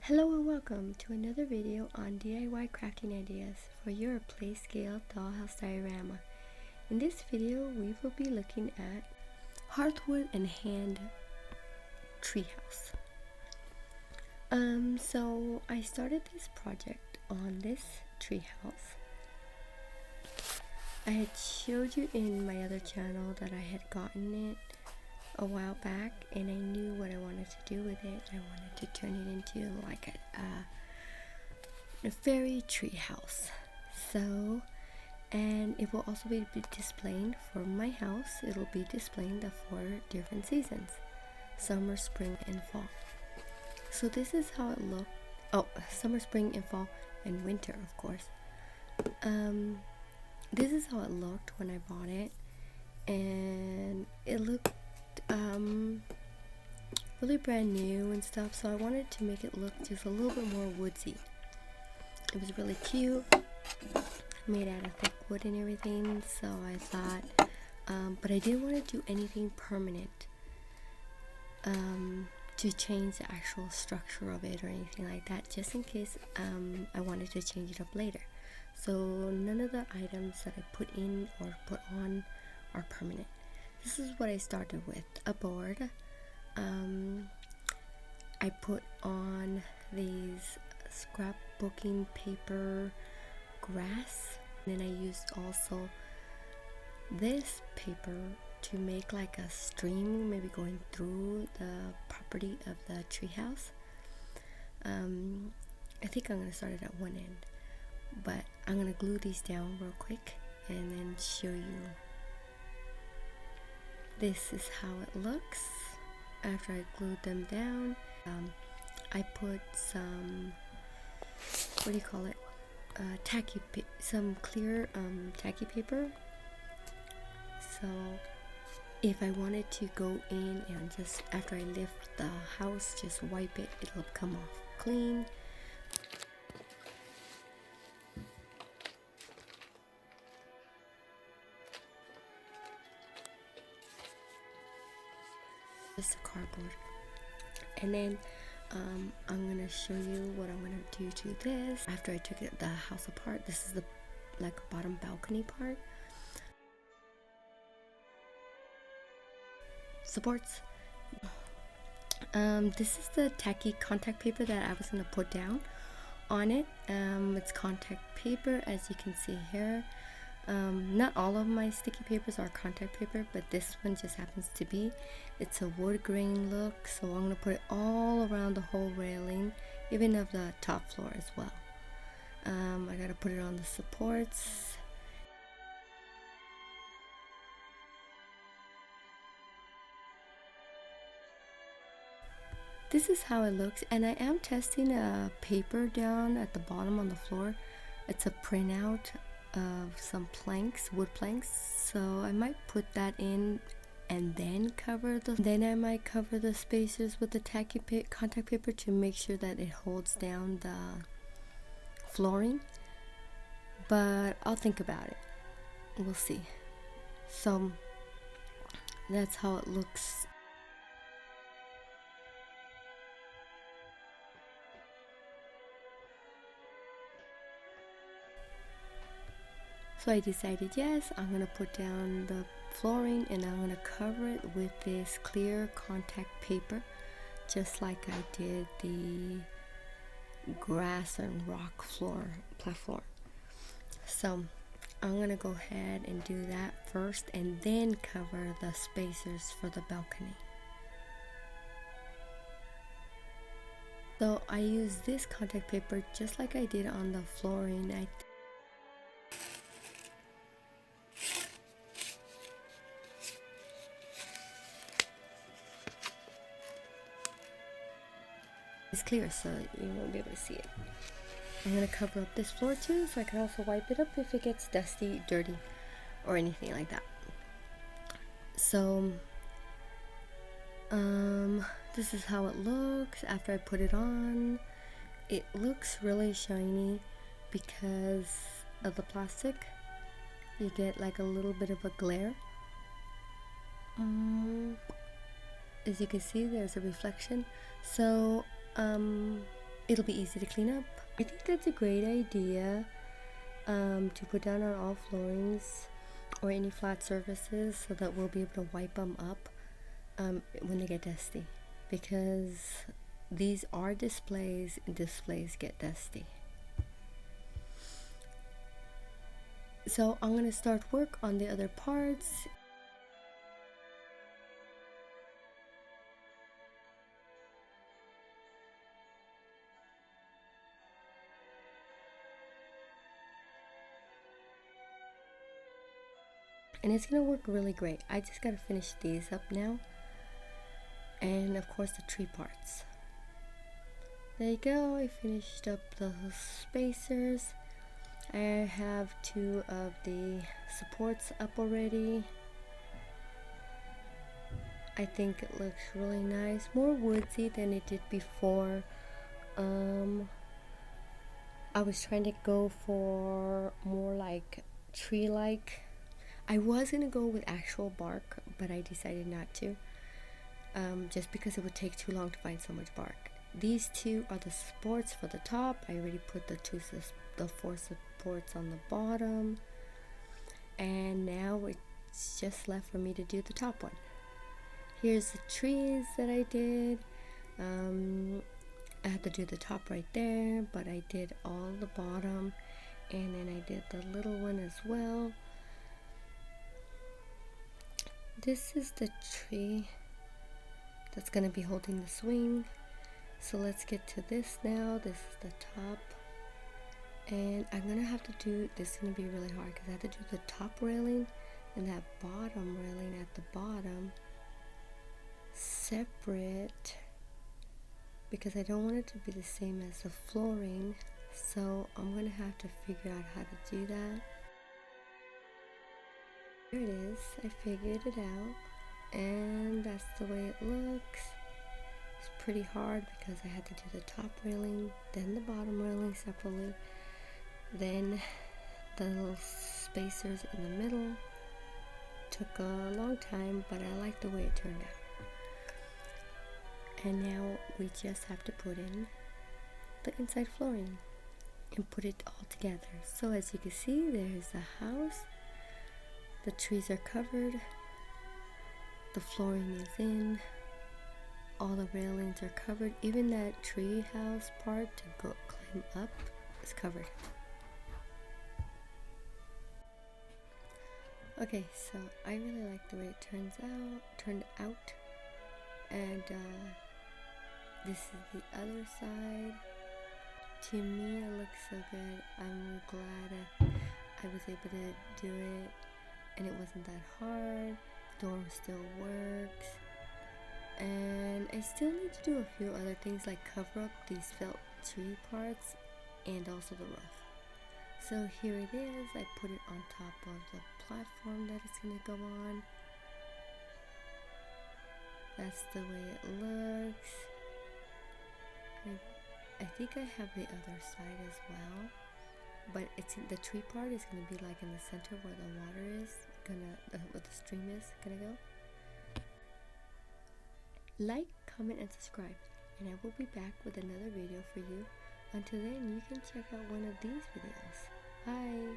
Hello and welcome to another video on DIY crafting ideas for your play scale dollhouse diorama. In this video we will be looking at hearthwood and hand treehouse. So I started this project on this treehouse. I had showed you in my other channel that I had gotten it a while back and I knew what I wanted to do with it. I wanted to turn it into like a fairy tree house. So, and it will also be displayed for my house. It'll be displaying the 4 different seasons: summer, spring, and fall. So this is how it looked. Oh, summer, spring, and fall, and winter, of course. This is how it looked when I bought it, and it looked really brand new and stuff, so I wanted to make it look just a little bit more woodsy. It was really cute, made out of thick wood and everything, so I thought, but I didn't want to do anything permanent to change the actual structure of it or anything like that, just in case I wanted to change it up later. So none of the items that I put in or put on are permanent. This is what I started with: a board. I put on these scrapbooking paper grass, and then I used also this paper to make like a stream, maybe going through the property of the treehouse. I think I'm gonna start it at one end, but I'm gonna glue these down real quick and then show you. This is how it looks after I glued them down. I put some, what do you call it, some clear tacky paper. So if I wanted to go in and just after I lift the house, just wipe it, it'll come off clean. Just a cardboard. And then I'm gonna show you what I'm gonna do to this after I took the house apart. This is the like bottom balcony part. Supports. This is the tacky contact paper that I was gonna put down on it. It's contact paper, as you can see here. Not all of my sticky papers are contact paper, but this one just happens to be. It's a wood grain look, so I'm going to put it all around the whole railing, even of the top floor as well. I got to put it on the supports. This is how it looks, and I am testing a paper down at the bottom on the floor. It's a printout of some planks, wood planks, so I might put that in and then I might cover the spacers with the tacky contact paper to make sure that it holds down the flooring, but I'll think about it. We'll see. So that's how it looks. So I decided, yes, I'm going to put down the flooring and I'm going to cover it with this clear contact paper, just like I did the grass and rock platform. So I'm going to go ahead and do that first and then cover the spacers for the balcony. So I use this contact paper just like I did on the flooring. It's clear, so you won't be able to see it. I'm going to cover up this floor too, so I can also wipe it up if it gets dusty, dirty, or anything like that. So this is how it looks after I put it on. It looks really shiny because of the plastic. You get like a little bit of a glare. As you can see, there's a reflection. So it'll be easy to clean up. I think that's a great idea, to put down on all floorings or any flat surfaces so that we'll be able to wipe them up when they get dusty, because these are displays and displays get dusty. So I'm gonna start work on the other parts. And it's gonna work really great. I just gotta finish these up now. And of course the tree parts. There you go, I finished up the spacers. I have 2 of the supports up already. I think it looks really nice, more woodsy than it did before. I was trying to go for more like tree-like. I was gonna go with actual bark, but I decided not to, just because it would take too long to find so much bark. These 2 are the supports for the top. I already put the 4 supports on the bottom, and now it's just left for me to do the top one. Here's the trees that I did. I had to do the top right there, but I did all the bottom, and then I did the little one as well. This is the tree that's gonna be holding the swing. So let's get to this now. This is the top, and I'm gonna have to do this. Is gonna be really hard because I have to do the top railing and that bottom railing at the bottom separate, because I don't want it to be the same as the flooring. So I'm gonna have to figure out how to do that. Here it is. I figured it out, and that's the way it looks. It's pretty hard because I had to do the top railing, then the bottom railing separately, then the little spacers in the middle. Took a long time, but I like the way it turned out. And now we just have to put in the inside flooring and put it all together. So as you can see, there's the house. The trees are covered, the flooring is in, all the railings are covered, even that tree house part to go climb up is covered. Okay, so I really like the way it turned out, and this is the other side. To me, it looks so good. I'm glad I was able to do it. And it wasn't that hard. The door still works, and I still need to do a few other things like cover up these felt tree parts and also the roof. So here it is. I put it on top of the platform that it's gonna go on. That's the way it looks. I think I have the other side as well, but the tree part is going to be like in the center where the water is where the stream is gonna go. Like, comment, and subscribe, and I will be back with another video for you. Until then, you can check out one of these videos. Bye.